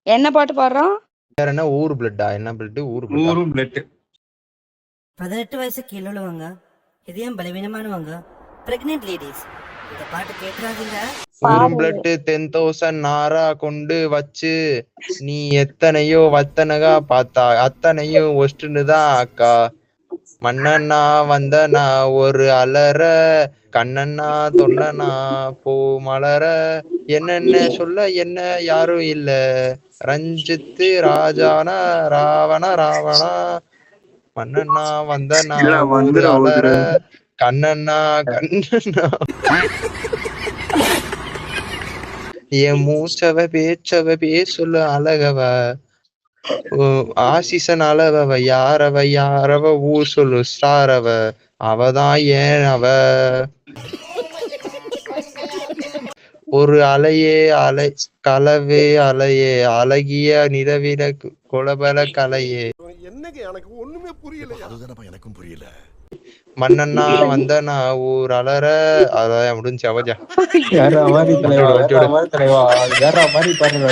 என்ன பாட்டு பாடுறான்? வேற என்ன ஊர் பிளட்டா? என்ன பிளட்? ஊர் பிளட். 18 வயசு கீழ உள்ளவங்க, இதயம் பலவீனமானவங்க, பிரெக்னென்ட் லேடிஸ் இந்த பாட்டு கேட்கறாதீங்க. ஊரும் பிளட் 10,000 நாரா கொண்டு வச்சு நீ எத்தனையோ வத்தனகா பார்த்தா அத்தனையும் ஒஸ்ட்டுன்னுதான் அக்கா. மன்னண்ணா வந்தனா ஒரு அலற கண்ணண்ணா தொண்டனா போ மலர என்னென்ன சொல்ல என்ன யாரும் இல்ல ரஞ்சித்து ராஜானா ராவணா மன்னண்ணா வந்தனா ஒரு அலற கண்ணண்ணா என் மூச்சவ பேச்சவ பேசுல அழகவ ஆசிசன் அளவவ யாரவ ஊர் சொல்லு ஸ்டாரவ அவதான் ஏன் அவ ஒரு அலையே அலை கலவே அலையே அழகிய நிலவின குலபல கலையே. என்னங்க எனக்கு ஒண்ணுமே புரியல. அதுதானப்பா எனக்கும் புரியல. மன்னண்ணா வந்தனா ஊர் அலற அதான் முடிஞ்சு அவஜா. வேற மாதிரி தலைவா, வேற மாதிரி தலைவா, வேற மாதிரி பாருங்க.